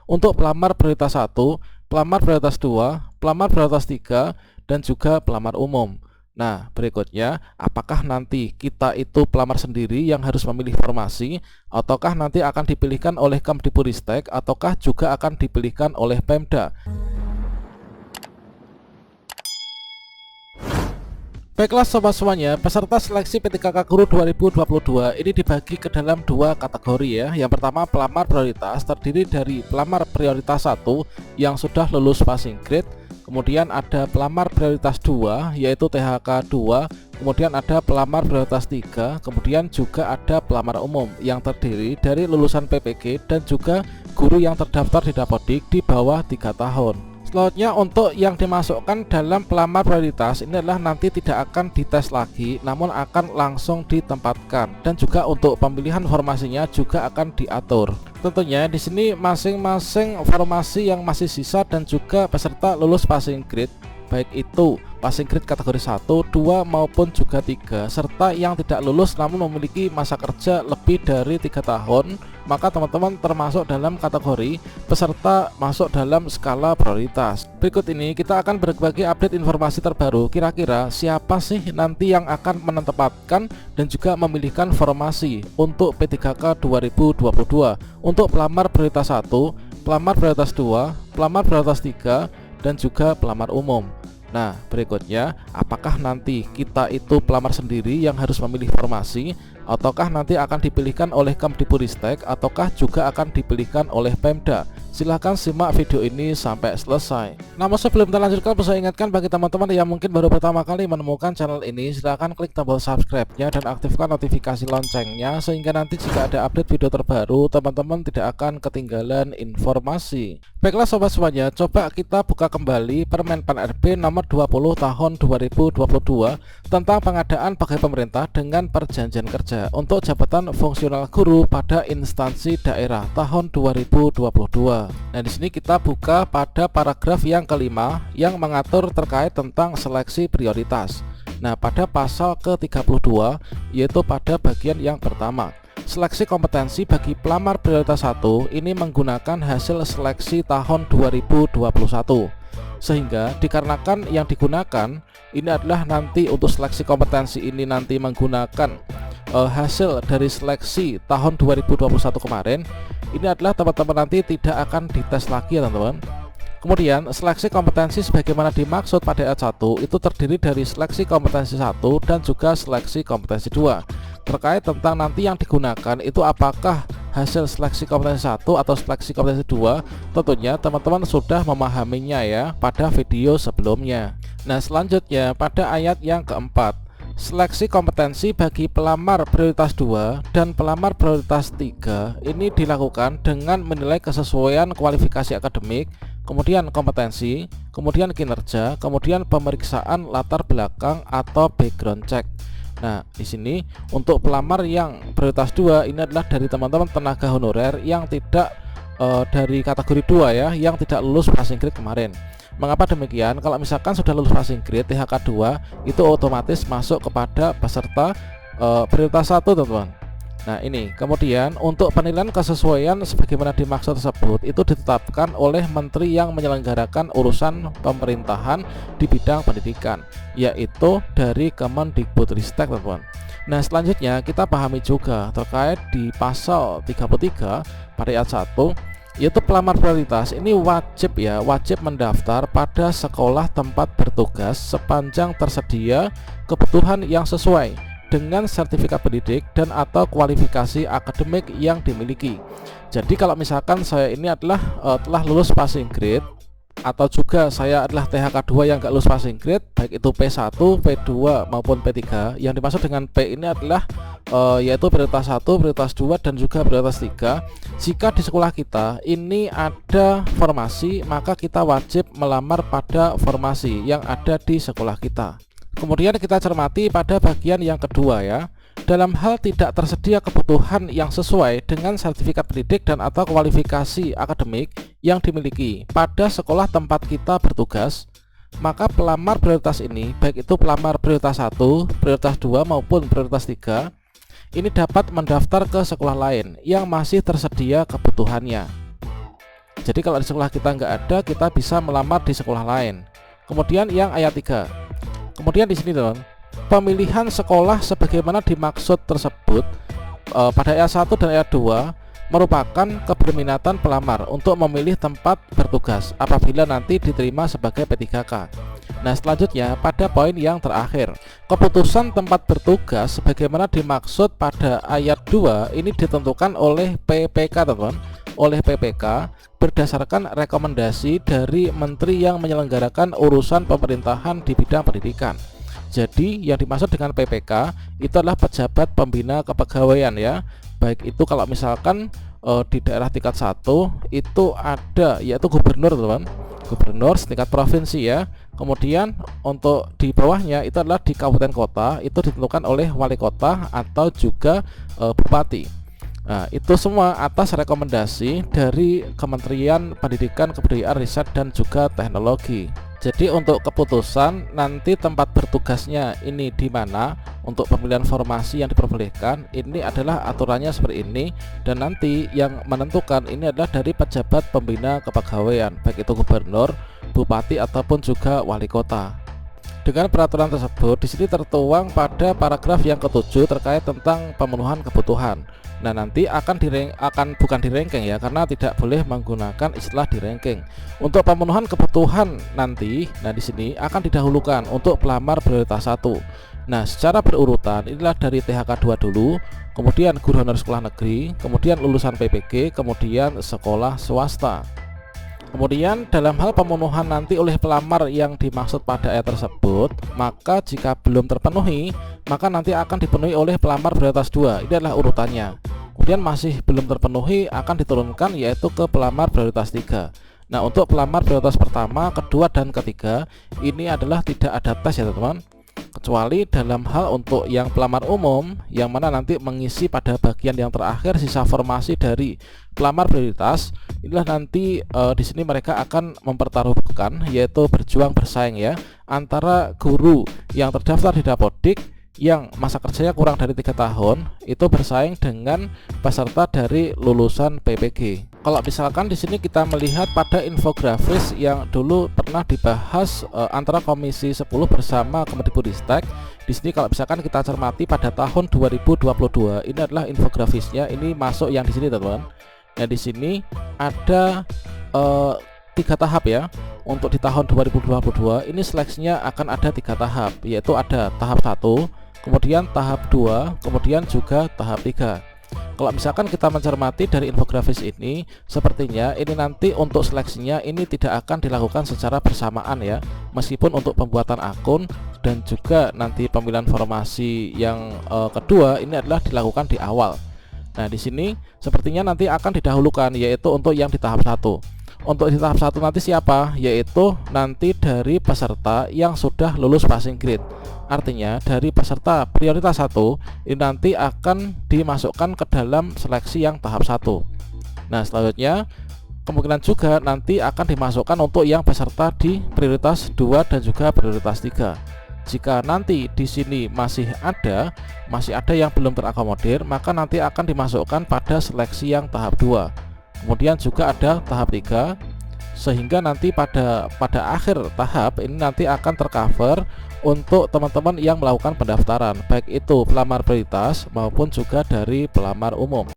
untuk pelamar prioritas 1, pelamar prioritas 2, pelamar prioritas 3, dan juga pelamar umum. Nah, berikutnya, apakah nanti kita itu pelamar sendiri yang harus memilih formasi, ataukah nanti akan dipilihkan oleh Kemdikbudristek, ataukah juga akan dipilihkan oleh Pemda? Baiklah sobat semuanya, peserta seleksi P3K Guru 2022 ini dibagi ke dalam dua kategori ya. Yang pertama pelamar prioritas terdiri dari pelamar prioritas 1 yang sudah lulus passing grade, kemudian ada pelamar prioritas 2 yaitu THK 2, kemudian ada pelamar prioritas 3, kemudian juga ada pelamar umum yang terdiri dari lulusan PPG dan juga guru yang terdaftar di Dapodik di bawah 3 tahun. Selanjutnya untuk yang dimasukkan dalam pelamar prioritas ini adalah nanti tidak akan dites lagi, namun akan langsung ditempatkan, dan juga untuk pemilihan formasinya juga akan diatur. Tentunya di sini masing-masing formasi yang masih sisa dan juga peserta lulus passing grade, baik itu passing grade kategori 1, 2 maupun juga 3, serta yang tidak lulus namun memiliki masa kerja lebih dari 3 tahun, maka teman-teman termasuk dalam kategori peserta masuk dalam skala prioritas. Berikut ini kita akan berbagi update informasi terbaru, kira-kira siapa sih nanti yang akan menempatkan dan juga memilihkan formasi untuk P3K 2022 untuk pelamar prioritas 1, pelamar prioritas 2, pelamar prioritas 3, dan juga pelamar umum. Nah, berikutnya, apakah nanti kita itu pelamar sendiri yang harus memilih formasi, ataukah nanti akan dipilihkan oleh Kemdikbudristek, ataukah juga akan dipilihkan oleh Pemda? Silahkan simak video ini sampai selesai. Namun sebelum kita lanjutkan, saya ingatkan bagi teman-teman yang mungkin baru pertama kali menemukan channel ini, silahkan klik tombol subscribe-nya dan aktifkan notifikasi loncengnya, sehingga nanti jika ada update video terbaru, teman-teman tidak akan ketinggalan informasi. Baiklah sobat semuanya, coba kita buka kembali Permenpan RB nomor 20 tahun 2022 tentang pengadaan pegawai pemerintah dengan perjanjian kerja untuk jabatan fungsional guru pada instansi daerah tahun 2022. Nah, di sini kita buka pada paragraf yang kelima yang mengatur terkait tentang seleksi prioritas. Nah, pada pasal ke-32 yaitu pada bagian yang pertama. Seleksi kompetensi bagi pelamar prioritas 1 ini menggunakan hasil seleksi tahun 2021. Sehingga dikarenakan yang digunakan ini adalah nanti untuk seleksi kompetensi ini nanti menggunakan hasil dari seleksi tahun 2021 kemarin, ini adalah teman-teman nanti tidak akan dites lagi ya teman-teman. Kemudian seleksi kompetensi sebagaimana dimaksud pada ayat 1 itu terdiri dari seleksi kompetensi 1 dan juga seleksi kompetensi 2. Terkait tentang nanti yang digunakan itu apakah hasil seleksi kompetensi 1 atau seleksi kompetensi 2, tentunya teman-teman sudah memahaminya ya pada video sebelumnya. Nah, selanjutnya pada ayat yang keempat, seleksi kompetensi bagi pelamar prioritas 2 dan pelamar prioritas 3 ini dilakukan dengan menilai kesesuaian kualifikasi akademik, kemudian kompetensi, kemudian kinerja, kemudian pemeriksaan latar belakang atau background check. Nah, di sini untuk pelamar yang prioritas 2 ini adalah dari teman-teman tenaga honorer yang tidak dari kategori 2 ya, yang tidak lulus passing grade kemarin. Mengapa demikian? Kalau misalkan sudah lulus passing grade THK 2 itu otomatis masuk kepada peserta prioritas 1 teman-teman. Nah, ini kemudian untuk penilaian kesesuaian sebagaimana dimaksud tersebut itu ditetapkan oleh menteri yang menyelenggarakan urusan pemerintahan di bidang pendidikan, yaitu dari Kemdikbudristek teman-teman. Nah, selanjutnya kita pahami juga terkait di pasal 33 pada ayat 1, yaitu pelamar prioritas ini wajib mendaftar pada sekolah tempat bertugas sepanjang tersedia kebutuhan yang sesuai dengan sertifikat pendidik dan atau kualifikasi akademik yang dimiliki. Jadi kalau misalkan saya ini adalah telah lulus passing grade, atau juga saya adalah THK 2 yang gak lulus passing grade, baik itu P1, P2 maupun P3, yang dimaksud dengan P ini adalah yaitu prioritas 1, prioritas 2 dan juga prioritas 3. Jika di sekolah kita ini ada formasi, maka kita wajib melamar pada formasi yang ada di sekolah kita. Kemudian kita cermati pada bagian yang kedua ya. Dalam hal tidak tersedia kebutuhan yang sesuai dengan sertifikat pendidik dan atau kualifikasi akademik yang dimiliki pada sekolah tempat kita bertugas, maka pelamar prioritas ini, baik itu pelamar prioritas 1, prioritas 2 maupun prioritas 3, ini dapat mendaftar ke sekolah lain yang masih tersedia kebutuhannya. Jadi kalau di sekolah kita nggak ada, kita bisa melamar di sekolah lain. Kemudian yang ayat 3. Kemudian di sini teman, pemilihan sekolah sebagaimana dimaksud tersebut pada ayat 1 dan ayat 2 merupakan keberminatan pelamar untuk memilih tempat bertugas apabila nanti diterima sebagai P3K. Nah, selanjutnya pada poin yang terakhir, keputusan tempat bertugas sebagaimana dimaksud pada ayat 2 ini ditentukan oleh PPK teman, oleh PPK berdasarkan rekomendasi dari menteri yang menyelenggarakan urusan pemerintahan di bidang pendidikan. Jadi yang dimaksud dengan PPK itu adalah pejabat pembina kepegawaian ya. Baik itu kalau misalkan di daerah tingkat 1 itu ada yaitu gubernur teman, gubernur setingkat provinsi ya. Kemudian untuk di bawahnya itu adalah di kabupaten kota itu ditentukan oleh wali kota atau juga bupati. Nah, itu semua atas rekomendasi dari Kementerian Pendidikan, Kebudayaan, Riset dan juga Teknologi. Jadi untuk keputusan nanti tempat bertugasnya ini di mana untuk pemilihan formasi yang diperbolehkan ini adalah aturannya seperti ini, dan nanti yang menentukan ini adalah dari pejabat pembina kepegawaian baik itu gubernur, bupati ataupun juga wali kota. Dengan peraturan tersebut di sini tertuang pada paragraf yang ke-7 terkait tentang pemenuhan kebutuhan. Nah, nanti bukan di ranking ya, karena tidak boleh menggunakan istilah di ranking. Untuk pemenuhan kebutuhan nanti, nah di sini akan didahulukan untuk pelamar prioritas 1. Nah, secara berurutan inilah dari THK 2 dulu, kemudian guru honorer sekolah negeri, kemudian lulusan PPG, kemudian sekolah swasta. Kemudian dalam hal pemenuhan nanti oleh pelamar yang dimaksud pada ayat tersebut, maka jika belum terpenuhi, maka nanti akan dipenuhi oleh pelamar prioritas 2. Ini adalah urutannya. Kemudian masih belum terpenuhi akan diturunkan yaitu ke pelamar prioritas 3. Nah, untuk pelamar prioritas pertama, kedua dan ketiga ini adalah tidak ada tes ya teman-teman, kecuali dalam hal untuk yang pelamar umum yang mana nanti mengisi pada bagian yang terakhir sisa formasi dari pelamar prioritas. Inilah nanti di sini mereka akan mempertaruhkan yaitu berjuang bersaing ya antara guru yang terdaftar di Dapodik yang masa kerjanya kurang dari 3 tahun itu bersaing dengan peserta dari lulusan PPG. Kalau misalkan di sini kita melihat pada infografis yang dulu pernah dibahas antara Komisi 10 bersama Kemendikbudristek, di sini kalau misalkan kita cermati pada tahun 2022 ini adalah infografisnya, ini masuk yang di sini teman-teman. Nah, di sini ada 3 tahap ya. Untuk di tahun 2022 ini seleksinya akan ada 3 tahap, yaitu ada tahap 1, kemudian tahap 2, kemudian juga tahap 3. Kalau misalkan kita mencermati dari infografis ini, sepertinya ini nanti untuk seleksinya ini tidak akan dilakukan secara bersamaan ya, meskipun untuk pembuatan akun dan juga nanti pemilihan formasi yang kedua ini adalah dilakukan di awal. Nah, di sini sepertinya nanti akan didahulukan yaitu untuk yang di tahap 1. Untuk di tahap 1 nanti siapa? Yaitu nanti dari peserta yang sudah lulus passing grade. Artinya dari peserta prioritas 1 ini nanti akan dimasukkan ke dalam seleksi yang tahap 1. Nah, selanjutnya kemungkinan juga nanti akan dimasukkan untuk yang peserta di prioritas 2 dan juga prioritas 3. Jika nanti di sini masih ada yang belum terakomodir, maka nanti akan dimasukkan pada seleksi yang tahap 2. Kemudian juga ada tahap 3, sehingga nanti pada akhir tahap ini nanti akan tercover untuk teman-teman yang melakukan pendaftaran, baik itu pelamar prioritas maupun juga dari pelamar umum.